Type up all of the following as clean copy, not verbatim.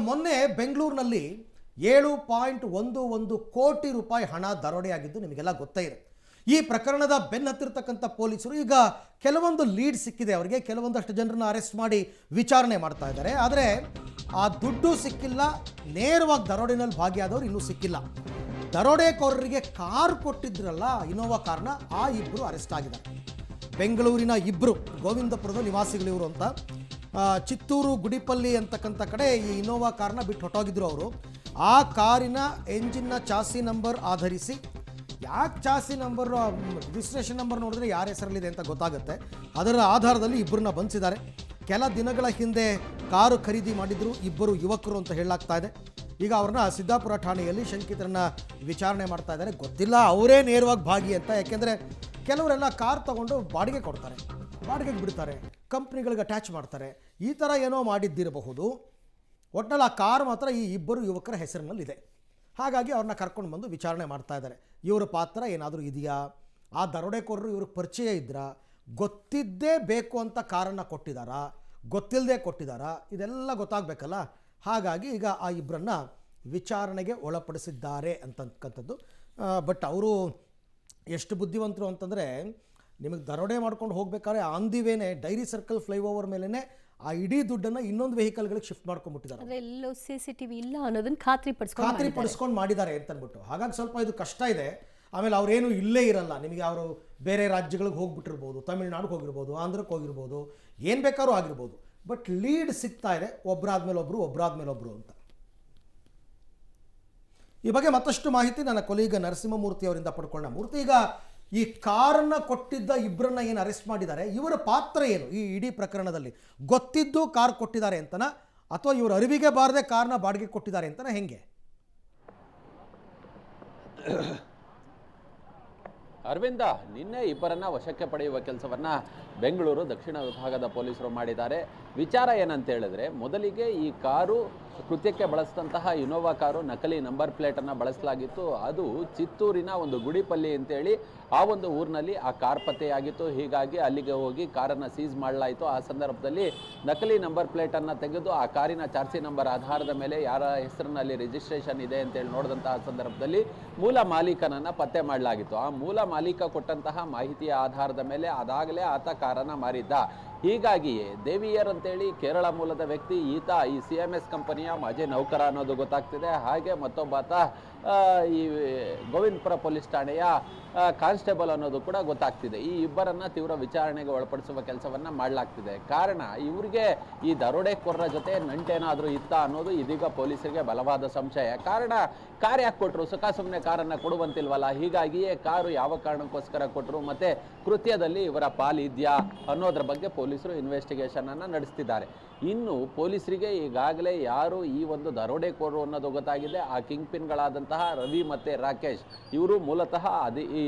ಮೊನ್ನೆ ಬೆಂಗಳೂರಿನಲ್ಲಿ 7.11 ಕೋಟಿ ರೂಪಾಯಿ ಹಣ ದರೋಡೆಯಾಗಿದ್ದು ನಿಮಗೆಲ್ಲ ಗೊತ್ತೇ ಇದೆ. ಈ ಪ್ರಕರಣದ ಬೆನ್ನತ್ತಿರತಕ್ಕಂಥ ಪೊಲೀಸರು ಈಗ ಕೆಲವೊಂದು ಲೀಡ್ ಸಿಕ್ಕಿದೆ ಅವರಿಗೆ, ಕೆಲವೊಂದಷ್ಟು ಜನರನ್ನ ಅರೆಸ್ಟ್ ಮಾಡಿ ವಿಚಾರಣೆ ಮಾಡ್ತಾ ಇದ್ದಾರೆ. ಆದರೆ ಆ ದುಡ್ಡು ಸಿಕ್ಕಿಲ್ಲ, ನೇರವಾಗಿ ದರೋಡೆನಲ್ಲಿ ಭಾಗಿಯಾದವರು ಇನ್ನೂ ಸಿಕ್ಕಿಲ್ಲ. ದರೋಡೆಕೋರರಿಗೆ ಕಾರ್ ಕೊಟ್ಟಿದ್ರಲ್ಲ, ಇನೋವಾ ಕಾರ್ನ, ಆ ಇಬ್ಬರು ಅರೆಸ್ಟ್ ಆಗಿದ್ದಾರೆ. ಬೆಂಗಳೂರಿನ ಇಬ್ಬರು ಗೋವಿಂದಪುರದ ನಿವಾಸಿಗಳಿವರು ಅಂತ. ಚಿತ್ತೂರು ಗುಡಿಪಲ್ಲಿ ಅಂತಕ್ಕಂಥ ಕಡೆ ಈ ಇನೋವಾ ಕಾರ್ನ ಬಿಟ್ಟು ಹೊಟ್ಟೋಗಿದ್ರು ಅವರು. ಆ ಕಾರಿನ ಎಂಜಿನ್ನ ಚಾಸಿ ನಂಬರ್ ಆಧರಿಸಿ, ಯಾಕೆ ಚಾಸಿ ನಂಬರ್ ರಿಜಿಸ್ಟ್ರೇಷನ್ ನಂಬರ್ ನೋಡಿದ್ರೆ ಯಾರ ಹೆಸರಲ್ಲಿದೆ ಅಂತ ಗೊತ್ತಾಗುತ್ತೆ, ಅದರ ಆಧಾರದಲ್ಲಿ ಇಬ್ಬರನ್ನ ಬಂಧಿಸಿದ್ದಾರೆ. ಕೆಲ ದಿನಗಳ ಹಿಂದೆ ಕಾರು ಖರೀದಿ ಮಾಡಿದ್ರು ಇಬ್ಬರು ಯುವಕರು ಅಂತ ಹೇಳಲಾಗ್ತಾ ಇದೆ. ಈಗ ಅವ್ರನ್ನ ಸಿದ್ದಾಪುರ ಠಾಣೆಯಲ್ಲಿ ಶಂಕಿತರನ್ನ ವಿಚಾರಣೆ ಮಾಡ್ತಾ ಇದ್ದಾರೆ. ಗೊತ್ತಿಲ್ಲ ಅವರೇ ನೇರವಾಗಿ ಭಾಗಿ ಅಂತ, ಯಾಕೆಂದರೆ ಕೆಲವರೆಲ್ಲ ಕಾರ್ ತಗೊಂಡು ಬಾಡಿಗೆ ಕೊಡ್ತಾರೆ, ಬಾಡಿಗೆಗೆ ಬಿಡ್ತಾರೆ, ಕಂಪ್ನಿಗಳಿಗೆ ಅಟ್ಯಾಚ್ ಮಾಡ್ತಾರೆ, ಈ ಥರ ಏನೋ ಮಾಡಿದ್ದಿರಬಹುದು. ಒಟ್ಟಿನಲ್ಲಿ ಆ ಕಾರ್ ಮಾತ್ರ ಈ ಇಬ್ಬರು ಯುವಕರ ಹೆಸರಿನಲ್ಲಿದೆ. ಹಾಗಾಗಿ ಅವ್ರನ್ನ ಕರ್ಕೊಂಡು ಬಂದು ವಿಚಾರಣೆ ಮಾಡ್ತಾ ಇದ್ದಾರೆ. ಇವರ ಪಾತ್ರ ಏನಾದರೂ ಇದೆಯಾ, ಆ ದರೋಡೆಕೋರರು ಇವ್ರಿಗೆ ಪರಿಚಯ ಇದ್ರಾ, ಗೊತ್ತಿದ್ದೇ ಬೇಕು ಅಂತ ಕಾರನ್ನು ಕೊಟ್ಟಿದ್ದಾರಾ, ಗೊತ್ತಿಲ್ಲದೆ ಕೊಟ್ಟಿದ್ದಾರಾ, ಇದೆಲ್ಲ ಗೊತ್ತಾಗಬೇಕಲ್ಲ. ಹಾಗಾಗಿ ಈಗ ಆ ಇಬ್ಬರನ್ನ ವಿಚಾರಣೆಗೆ ಒಳಪಡಿಸಿದ್ದಾರೆ ಅಂತಕ್ಕಂಥದ್ದು. ಬಟ್ ಅವರು ಎಷ್ಟು ಬುದ್ಧಿವಂತರು ಅಂತಂದರೆ, ನಿಮಗೆ ದರೋಡೆ ಮಾಡ್ಕೊಂಡು ಹೋಗ್ಬೇಕಾದ್ರೆ ಆನ್ ದಿ ವೇನೆ ಡೈರಿ ಸರ್ಕಲ್ ಫ್ಲೈಓವರ್ ಮೇಲೇ ಆ ಇಡೀ ದುಡ್ಡನ್ನು ಇನ್ನೊಂದು ವೆಹಿಕಲ್ಗಳಿಗೆ ಶಿಫ್ಟ್ ಮಾಡ್ಕೊಂಡ್ಬಿಟ್ಟಿದ್ದಾರೆ. ಎಲ್ಲೋ CCTV ಇಲ್ಲ ಅನ್ನೋದನ್ನ ಖಾತ್ರಿಪಡಿಸ್ಕೊಂಡು ಮಾಡಿದ್ದಾರೆ ಅಂತಂದ್ಬಿಟ್ಟು. ಹಾಗಾಗಿ ಸ್ವಲ್ಪ ಇದು ಕಷ್ಟ ಇದೆ. ಆಮೇಲೆ ಅವರೇನು ಇಲ್ಲೇ ಇರಲ್ಲ, ನಿಮಗೆ ಅವರು ಬೇರೆ ರಾಜ್ಯಗಳಿಗೆ ಹೋಗ್ಬಿಟ್ಟಿರ್ಬೋದು, ತಮಿಳ್ನಾಡಿಗೆ ಹೋಗಿರ್ಬೋದು, ಆಂಧ್ರಕ್ಕೆ ಹೋಗಿರ್ಬೋದು, ಏನು ಬೇಕಾದ್ರೂ ಆಗಿರ್ಬೋದು. ಬಟ್ ಲೀಡ್ ಸಿಗ್ತಾ ಇದೆ, ಒಬ್ಬರಾದ್ಮೇಲೆ ಒಬ್ಬರು ಅಂತ. ಈ ಬಗ್ಗೆ ಮತ್ತಷ್ಟು ಮಾಹಿತಿ ನನ್ನ ಕೊಲೀಗ ನರಸಿಂಹಮೂರ್ತಿ ಅವರಿಂದ ಪಡ್ಕೊಳ್ಳೋಣ. ಮೂರ್ತಿ, ಈಗ ಈ ಕಾರನ್ನು ಕೊಟ್ಟಿದ್ದ ಇಬ್ಬರನ್ನ ಏನು ಅರೆಸ್ಟ್ ಮಾಡಿದ್ದಾರೆ, ಇವರ ಪಾತ್ರ ಏನು ಈ ಇಡೀ ಪ್ರಕರಣದಲ್ಲಿ? ಗೊತ್ತಿದ್ದು ಕಾರ್ ಕೊಟ್ಟಿದ್ದಾರೆ ಅಂತನಾ, ಅಥವಾ ಇವರು ಅರಿವಿಗೆ ಬಾರದೆ ಕಾರ್ನ ಬಾಡಿಗೆ ಕೊಟ್ಟಿದ್ದಾರೆ ಅಂತನಾ, ಹೆಂಗೆ? ಅರವಿಂದ, ನಿನ್ನೆ ಇಬ್ಬರನ್ನ ವಶಕ್ಕೆ ಪಡೆಯುವ ಕೆಲಸವನ್ನ ಬೆಂಗಳೂರು ದಕ್ಷಿಣ ವಿಭಾಗದ ಪೊಲೀಸರು ಮಾಡಿದ್ದಾರೆ. ವಿಚಾರ ಏನಂತ ಹೇಳಿದ್ರೆ, ಮೊದಲಿಗೆ ಈ ಕಾರು ಕೃತ್ಯಕ್ಕೆ ಬಳಸಿದಂತಹ ಇನೋವಾ ಕಾರು ನಕಲಿ ನಂಬರ್ ಪ್ಲೇಟನ್ನು ಬಳಸಲಾಗಿತ್ತು. ಅದು ಚಿತ್ತೂರಿನ ಒಂದು ಗುಡಿಪಲ್ಲಿ ಅಂತೇಳಿ ಆ ಒಂದು ಊರಿನಲ್ಲಿ ಆ ಕಾರ್ ಪತ್ತೆಯಾಗಿತ್ತು. ಹೀಗಾಗಿ ಅಲ್ಲಿಗೆ ಹೋಗಿ ಕಾರನ್ನು ಸೀಸ್ ಮಾಡಲಾಯಿತು. ಆ ಸಂದರ್ಭದಲ್ಲಿ ನಕಲಿ ನಂಬರ್ ಪ್ಲೇಟನ್ನು ತೆಗೆದು ಆ ಕಾರಿನ ಚಾರ್ಸಿ ನಂಬರ್ ಆಧಾರದ ಮೇಲೆ ಯಾರ ಹೆಸರಿನಲ್ಲಿ ರಿಜಿಸ್ಟ್ರೇಷನ್ ಇದೆ ಅಂತೇಳಿ ನೋಡಿದಂತಹ ಸಂದರ್ಭದಲ್ಲಿ ಮೂಲ ಮಾಲೀಕನನ್ನು ಪತ್ತೆ ಮಾಡಲಾಗಿತ್ತು. ಆ ಮೂಲ ಮಾಲೀಕ ಕೊಟ್ಟಂತಹ ಮಾಹಿತಿಯ ಆಧಾರದ ಮೇಲೆ ಅದಾಗಲೇ ಆತ ಕಾರನ್ನು ಮಾರಿದ್ದ. ಹೀಗಾಗಿಯೇ ದೇವಿಯರ್ ಅಂತೇಳಿ ಕೇರಳ ಮೂಲದ ವ್ಯಕ್ತಿ, ಈತ ಈ CMS ಕಂಪನಿಯ ಮಾಜಿ ನೌಕರ ಅನ್ನೋದು ಗೊತ್ತಾಗ್ತಿದೆ. ಹಾಗೆ ಮತ್ತೊಬ್ಬಾತ ಈ ಗೋವಿಂದಪುರ ಪೊಲೀಸ್ ಠಾಣೆಯ ಕಾನ್ಸ್ಟೇಬಲ್ ಅನ್ನೋದು ಕೂಡ ಗೊತ್ತಾಗ್ತಿದೆ. ಈ ಇಬ್ಬರನ್ನ ತೀವ್ರ ವಿಚಾರಣೆಗೆ ಒಳಪಡಿಸುವ ಕೆಲಸವನ್ನ ಮಾಡಲಾಗ್ತಿದೆ. ಕಾರಣ, ಇವರಿಗೆ ಈ ದರೋಡೆಕೋರರ ಜೊತೆ ನಂಟೇನಾದರೂ ಇತ್ತ ಅನ್ನೋದು ಇದೀಗ ಪೊಲೀಸರಿಗೆ ಬಲವಾದ ಸಂಶಯ. ಕಾರಣ, ಕಾರ್ ಯಾಕೆ ಕೊಟ್ಟರು, ಸುಮ್ಮನೆ ಕಾರನ್ನು ಕೊಡುವಂತಿಲ್ವಲ್ಲ, ಹೀಗಾಗಿಯೇ ಕಾರು ಯಾವ ಕಾರಣಕ್ಕೋಸ್ಕರ ಕೊಟ್ಟರು, ಮತ್ತೆ ಕೃತ್ಯದಲ್ಲಿ ಇವರ ಪಾಲಿದ್ಯಾ ಅನ್ನೋದ್ರ ಬಗ್ಗೆ ಪೊಲೀಸರು ಇನ್ವೆಸ್ಟಿಗೇಷನ್ ಅನ್ನು ನಡೆಸ್ತಿದ್ದಾರೆ. ಇನ್ನು ಪೊಲೀಸರಿಗೆ ಈಗಾಗಲೇ ಯಾರು ಈ ಒಂದು ದರೋಡೆಕೋರರು ಅನ್ನೋದು ಗೊತ್ತಾಗಿದೆ. ಆ ಕಿಂಗ್ ಪಿನ್ಗಳಾದಂತಹ ರವಿ ಮತ್ತು ರಾಕೇಶ್, ಇವರು ಮೂಲತಃ ಈ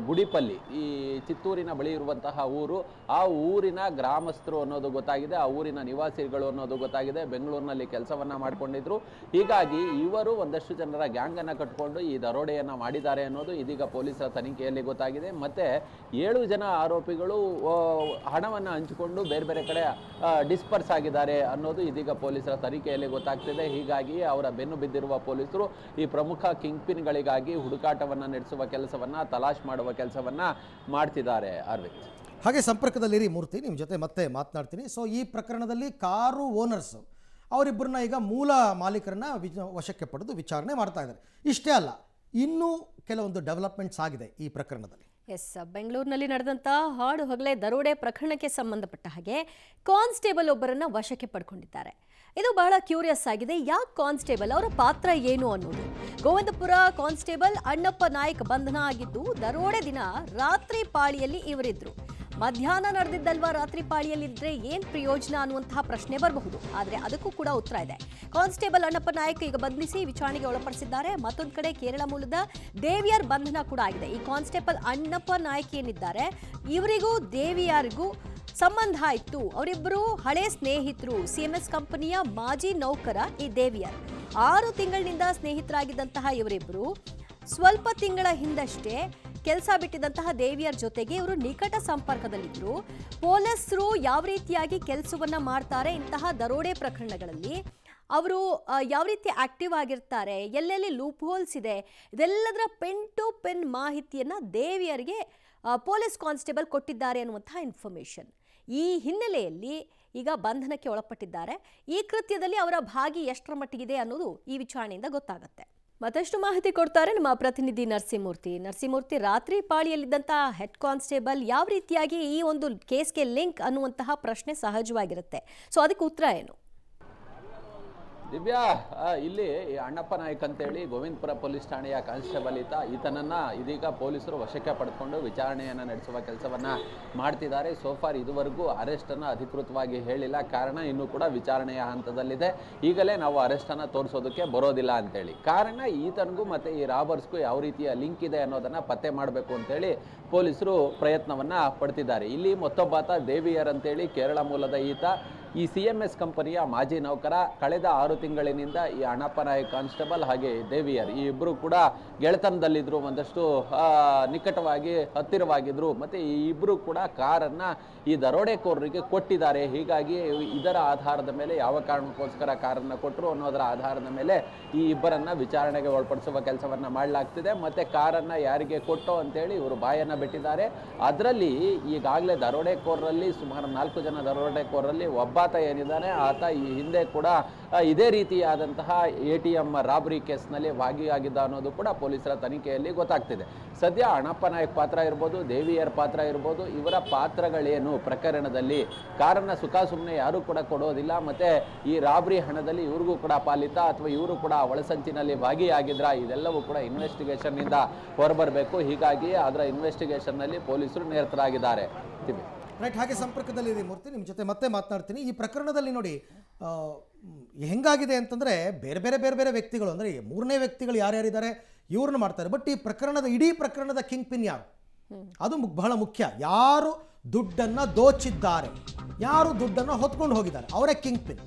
ಗುಡಿಪಲ್ಲಿ, ಈ ಚಿತ್ತೂರಿನ ಬಳಿ ಇರುವಂತಹ ಊರು, ಆ ಊರಿನ ಗ್ರಾಮಸ್ಥರು ಅನ್ನೋದು ಗೊತ್ತಾಗಿದೆ, ಆ ಊರಿನ ನಿವಾಸಿಗಳು ಅನ್ನೋದು ಗೊತ್ತಾಗಿದೆ. ಬೆಂಗಳೂರಿನಲ್ಲಿ ಕೆಲಸವನ್ನ ಮಾಡಿಕೊಂಡಿದ್ರು. ಹೀಗಾಗಿ ಇವರು ಒಂದಷ್ಟು ಜನರ ಗ್ಯಾಂಗ್ ಅನ್ನು ಕಟ್ಟಿಕೊಂಡು ಈ ದರೋಡೆಯನ್ನು ಮಾಡಿದ್ದಾರೆ ಅನ್ನೋದು ಇದೀಗ ಪೊಲೀಸರ ತನಿಖೆಯಲ್ಲಿ ಗೊತ್ತಾಗಿದೆ. ಮತ್ತೆ 7 ಜನ ಆರೋಪಿಗಳು ಹಣವನ್ನು ಹಂಚಿಕೊಂಡು ಬೇರೆ ಬೇರೆ ಕಡೆ ಡಿಸ್ಪರ್ಸ್ ಆಗಿದ್ದಾರೆ ಅನ್ನೋದು ಇದೀಗ ಪೊಲೀಸರ ತನಿಖೆಯಲ್ಲಿ ಗೊತ್ತಾಗ್ತಿದೆ. ಹೀಗಾಗಿ ಅವರ ಬೆನ್ನು ಬಿದ್ದಿರುವ ಪೊಲೀಸರು ಈ ಪ್ರಮುಖ ಕಿಂಗ್ ಪಿನ್ಗಳಿಗಾಗಿ ಹುಡುಕಾಟವನ್ನು ನಡೆಸುವ ಕೆಲಸವನ್ನ, ತಲಾಶ್ ಮಾಡುವ ಕೆಲಸವನ್ನ ಮಾಡ್ತಿದ್ದಾರೆ. ಅರವಿಂದ್, ಹಾಗೆ ಸಂಪರ್ಕದಲ್ಲಿರಿ ಮೂರ್ತಿ, ನಿಮ್ಮ ಜೊತೆ ಮತ್ತೆ ಮಾತನಾಡ್ತೀನಿ. ಸೊ ಈ ಪ್ರಕರಣದಲ್ಲಿ ಕಾರು ಓನರ್ಸ್ ಅವರಿಬ್ಬರನ್ನ ಈಗ ಮೂಲ ಮಾಲೀಕರನ್ನ ವಶಕ್ಕೆ ಪಡೆದು ವಿಚಾರಣೆ ಮಾಡ್ತಾ ಇದ್ದಾರೆ. ಇಷ್ಟೇ ಅಲ್ಲ, ಇನ್ನೂ ಕೆಲವೊಂದು ಡೆವಲಪ್ಮೆಂಟ್ಸ್ ಆಗಿದೆ ಈ ಪ್ರಕರಣದಲ್ಲಿ. ಬೆಂಗಳೂರಿನಲ್ಲಿ ನಡೆದಂಥ ಹಾಡು ಹಗಲೇ ದರೋಡೆ ಪ್ರಕರಣಕ್ಕೆ ಸಂಬಂಧಪಟ್ಟ ಹಾಗೆ ಕಾನ್ಸ್ಟೇಬಲ್ ಒಬ್ಬರನ್ನ ವಶಕ್ಕೆ ಪಡ್ಕೊಂಡಿದ್ದಾರೆ. ಇದು ಬಹಳ ಕ್ಯೂರಿಯಸ್ ಆಗಿದೆ. ಯಾಕೆ ಕಾನ್ಸ್ಟೇಬಲ್, ಅವರ ಪಾತ್ರ ಏನು ಅನ್ನೋದು. ಗೋವಿಂದಪುರ ಕಾನ್ಸ್ಟೇಬಲ್ ಅಣ್ಣಪ್ಪ ನಾಯ್ಕ್ ಬಂಧನ ಆಗಿದ್ದು ದರೋಡೆ ದಿನ ರಾತ್ರಿ ಪಾಳಿಯಲ್ಲಿ ಇವರಿದ್ರು. ಮಧ್ಯಾಹ್ನ ನಡೆದಿದ್ದಲ್ವಾ ರಾತ್ರಿ ಪಾಳಿಯಲ್ಲಿದ್ರೆ ಏನ್ ಪ್ರಯೋಜನ ಅನ್ನುವಂತಹ ಪ್ರಶ್ನೆ ಬರಬಹುದು. ಆದರೆ ಅದಕ್ಕೂ ಕೂಡ ಉತ್ತರ ಇದೆ. ಕಾನ್ಸ್ಟೇಬಲ್ ಅಣ್ಣಪ್ಪ ನಾಯ್ಕ್ ಈಗ ಬಂಧಿಸಿ ವಿಚಾರಣೆಗೆ ಒಳಪಡಿಸಿದ್ದಾರೆ. ಮತ್ತೊಂದು ಕಡೆ ಕೇರಳ ಮೂಲದ ದೇವಿಯರ್ ಬಂಧನ ಕೂಡ ಆಗಿದೆ. ಈ ಕಾನ್ಸ್ಟೇಬಲ್ ಅಣ್ಣಪ್ಪ ನಾಯ್ಕ್ ಏನಿದ್ದಾರೆ, ಇವರಿಗೂ ದೇವಿಯರ್ಗೂ ಸಂಬಂಧ ಇತ್ತು. ಅವರಿಬ್ಬರು ಹಳೆ ಸ್ನೇಹಿತರು. CMS ಕಂಪನಿಯ ಮಾಜಿ ನೌಕರ ಈ ದೇವಿಯರ್. 6 ತಿಂಗಳಿನಿಂದ ಸ್ನೇಹಿತರಾಗಿದ್ದಂತಹ ಇವರಿಬ್ಬರು ಸ್ವಲ್ಪ ತಿಂಗಳ ಹಿಂದಷ್ಟೇ ಕೆಲಸ ಬಿಟ್ಟಿದಂತಹ ದೇವಿಯರ್ ಜೊತೆಗೆ ಇವರು ನಿಕಟ ಸಂಪರ್ಕದಲ್ಲಿದ್ದರು. ಪೊಲೀಸರು ಯಾವ ರೀತಿಯಾಗಿ ಕೆಲಸವನ್ನ ಮಾಡ್ತಾರೆ ಇಂತಹ ದರೋಡೆ ಪ್ರಕರಣಗಳಲ್ಲಿ ಅವರು ಯಾವ ರೀತಿ ಆಕ್ಟಿವ್ ಆಗಿರ್ತಾರೆ, ಎಲ್ಲೆಲ್ಲಿ ಲೂಪ್ ಹೋಲ್ಸ್ ಇದೆ, ಇದೆಲ್ಲದರ ಪೆನ್ ಟು ಪೆನ್ ಮಾಹಿತಿಯನ್ನು ದೇವಿಯರಿಗೆ ಪೊಲೀಸ್ ಕಾನ್ಸ್ಟೇಬಲ್ ಕೊಟ್ಟಿದ್ದಾರೆ ಅನ್ನುವಂತಹ ಇನ್ಫಾರ್ಮೇಷನ್. ಈ ಹಿನ್ನೆಲೆಯಲ್ಲಿ ಈಗ ಬಂಧನಕ್ಕೆ ಒಳಪಟ್ಟಿದ್ದಾರೆ. ಈ ಕೃತ್ಯದಲ್ಲಿ ಅವರ ಭಾಗಿ ಎಷ್ಟರ ಮಟ್ಟಿಗಿದೆ ಅನ್ನೋದು ಈ ವಿಚಾರಣೆಯಿಂದ ಗೊತ್ತಾಗುತ್ತೆ. ಮತ್ತಷ್ಟು ಮಾಹಿತಿ ಕೊಡ್ತಾರೆ ನಮ್ಮ ಪ್ರತಿನಿಧಿ ನರಸಿಂಹಮೂರ್ತಿ. ರಾತ್ರಿ ಪಾಳಿಯಲ್ಲಿದ್ದಂತಹ ಹೆಡ್ ಕಾನ್ಸ್ಟೇಬಲ್ ಯಾವ ರೀತಿಯಾಗಿ ಈ ಒಂದು ಕೇಸ್ಗೆ ಲಿಂಕ್ ಅನ್ನುವಂತಹ ಪ್ರಶ್ನೆ ಸಹಜವಾಗಿರುತ್ತೆ. ಸೊ ಅದಕ್ಕೆ ಉತ್ತರ ಏನು? ದಿವ್ಯಾ, ಇಲ್ಲಿ ಅಣ್ಣಪ್ಪ ನಾಯ್ಕ್ ಅಂತೇಳಿ ಗೋವಿಂದಪುರ ಪೊಲೀಸ್ ಠಾಣೆಯ ಕಾನ್ಸ್ಟೇಬಲ್ ಈತನನ್ನ ಇದೀಗ ಪೊಲೀಸರು ವಶಕ್ಕೆ ಪಡೆದುಕೊಂಡು ವಿಚಾರಣೆಯನ್ನು ನಡೆಸುವ ಕೆಲಸವನ್ನ ಮಾಡ್ತಿದ್ದಾರೆ. ಸೋಫಾರ್ ಇದುವರೆಗೂ ಅರೆಸ್ಟನ್ನು ಅಧಿಕೃತವಾಗಿ ಹೇಳಿಲ್ಲ. ಕಾರಣ ಇನ್ನೂ ಕೂಡ ವಿಚಾರಣೆಯ ಹಂತದಲ್ಲಿದೆ. ಈಗಲೇ ನಾವು ಅರೆಸ್ಟನ್ನು ತೋರಿಸೋದಕ್ಕೆ ಬರೋದಿಲ್ಲ ಅಂತೇಳಿ. ಕಾರಣ ಈತನಿಗೂ ಮತ್ತು ಈ ರಾಬರ್ಸ್ಗೂ ಯಾವ ರೀತಿಯ ಲಿಂಕ್ ಇದೆ ಅನ್ನೋದನ್ನು ಪತ್ತೆ ಮಾಡಬೇಕು ಅಂತೇಳಿ ಪೊಲೀಸರು ಪ್ರಯತ್ನವನ್ನ ಪಡ್ತಿದ್ದಾರೆ. ಇಲ್ಲಿ ಮತ್ತೊಬ್ಬಾತ ದೇವಿಯರ್ ಅಂತೇಳಿ ಕೇರಳ ಮೂಲದ ಈತ ಈ CMS ಕಂಪನಿಯ ಮಾಜಿ ನೌಕರ. ಕಳೆದ 6 ತಿಂಗಳಿನಿಂದ ಈ ಅಣ್ಣಪ್ಪ ನಾಯ್ಕ್ ಕಾನ್ಸ್ಟೇಬಲ್ ಹಾಗೆ ದೇವಿಯರ್ ಈ ಇಬ್ಬರು ಕೂಡ ಗೆಳೆತನದಲ್ಲಿದ್ದರು, ಒಂದಷ್ಟು ನಿಕಟವಾಗಿ ಹತ್ತಿರವಾಗಿದ್ದರು. ಮತ್ತು ಈ ಇಬ್ಬರು ಕೂಡ ಕಾರನ್ನು ಈ ದರೋಡೆಕೋರರಿಗೆ ಕೊಟ್ಟಿದ್ದಾರೆ. ಹೀಗಾಗಿ ಇದರ ಆಧಾರದ ಮೇಲೆ ಯಾವ ಕಾರಣಕ್ಕೋಸ್ಕರ ಕಾರನ್ನು ಕೊಟ್ಟರು ಅನ್ನೋದರ ಆಧಾರದ ಮೇಲೆ ಈ ಇಬ್ಬರನ್ನು ವಿಚಾರಣೆಗೆ ಒಳಪಡಿಸುವ ಕೆಲಸವನ್ನು ಮಾಡಲಾಗ್ತಿದೆ. ಮತ್ತು ಕಾರನ್ನು ಯಾರಿಗೆ ಕೊಟ್ಟೋ ಅಂತೇಳಿ ಇವರು ಬಾಯನ್ನು ಬಿಟ್ಟಿದ್ದಾರೆ. ಅದರಲ್ಲಿ ಈಗಾಗಲೇ ದರೋಡೆಕೋರರಲ್ಲಿ ಸುಮಾರು 4 ಜನ ದರೋಡೆಕೋರರಲ್ಲಿ ಒಬ್ಬಾತ ಏನಿದ್ದಾನೆ ಆತ ಈ ಹಿಂದೆ ಕೂಡ ಇದೇ ರೀತಿಯಾದಂತಹ ATM ರಾಬರಿ ಕೇಸ್ನಲ್ಲಿ ಭಾಗಿಯಾಗಿದ್ದ ಅನ್ನೋದು ಕೂಡ ಪೊಲೀಸರ ತನಿಖೆಯಲ್ಲಿ ಗೊತ್ತಾಗ್ತಿದೆ. ಸದ್ಯ ಅಣ್ಣಪ್ಪ ನಾಯ್ಕ್ ಪಾತ್ರ ಇರ್ಬೋದು, ದೇವಿಯರ್ ಪಾತ್ರ ಇರ್ಬೋದು, ಇವರ ಪಾತ್ರಗಳೇನು ಪ್ರಕರಣದಲ್ಲಿ, ಕಾರನ್ನ ಸುಮ್ಮನೆ ಯಾರೂ ಕೂಡ ಕೊಡೋದಿಲ್ಲ. ಮತ್ತು ಈ ರಾಬರಿ ಹಣದಲ್ಲಿ ಇವ್ರಿಗೂ ಕೂಡ ಪಾಲಿತ ಅಥವಾ ಇವರು ಕೂಡ ಒಳಸಂಚಿನಲ್ಲಿ ಭಾಗಿಯಾಗಿದ್ರ, ಇದೆಲ್ಲವೂ ಕೂಡ ಇನ್ವೆಸ್ಟಿಗೇಷನ್ನಿಂದ ಹೊರಬರಬೇಕು. ಹೀಗಾಗಿ ಅದರ ಇನ್ವೆಸ್ಟಿಗೇಷನ್ನಲ್ಲಿ ಪೊಲೀಸರು ನಿರತರಾಗಿದ್ದಾರೆ. ರೈಟ್, ಹಾಗೆ ಸಂಪರ್ಕದಲ್ಲಿ ಇದೆ ಮೂರ್ತಿ, ನಿಮ್ಮ ಜೊತೆ ಮತ್ತೆ ಮಾತನಾಡ್ತೀನಿ. ಈ ಪ್ರಕರಣದಲ್ಲಿ ನೋಡಿ ಹೆಂಗಾಗಿದೆ ಅಂತಂದರೆ ಬೇರೆ ಬೇರೆ ವ್ಯಕ್ತಿಗಳು, ಅಂದರೆ 3ನೇ ವ್ಯಕ್ತಿಗಳು ಯಾರ್ಯಾರಿದ್ದಾರೆ ಇವ್ರನ್ನ ಮಾಡ್ತಾರೆ. ಬಟ್ ಈ ಇಡೀ ಪ್ರಕರಣದ ಕಿಂಗ್ ಪಿನ್ ಯಾರು, ಅದು ಬಹಳ ಮುಖ್ಯ. ಯಾರು ದುಡ್ಡನ್ನು ದೋಚಿದ್ದಾರೆ, ಯಾರು ದುಡ್ಡನ್ನು ಹೊತ್ಕೊಂಡು ಹೋಗಿದ್ದಾರೆ, ಅವರೇ ಕಿಂಗ್ ಪಿನ್.